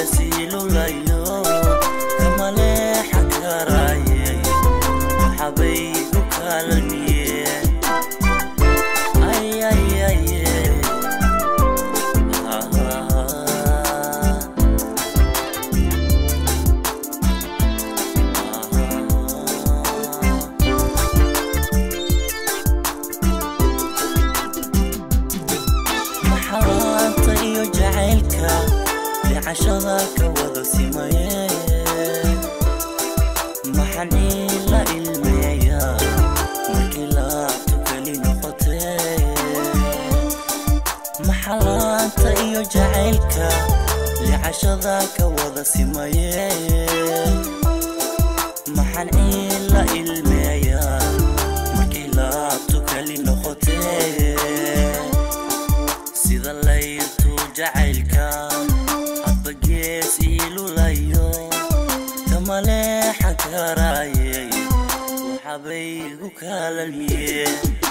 geesi lulayo kama leexan karaaye waxabay ku kaalmiyeen عشرك وذو سمايين محني لا المياه مكلا تكلي نقطين محلات ايو جعلك لعشرك وذو سمايين محني لا المياه مكلا تكلي نقطين سيدا الليل تجعلك geesi lulayo kama leexan karaaye waxabay ku kaalmiyeen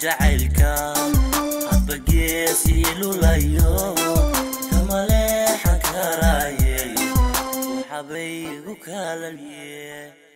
جعلك حب geesi lulayo kama leexan karaaye waxabay ku kaalmiyeen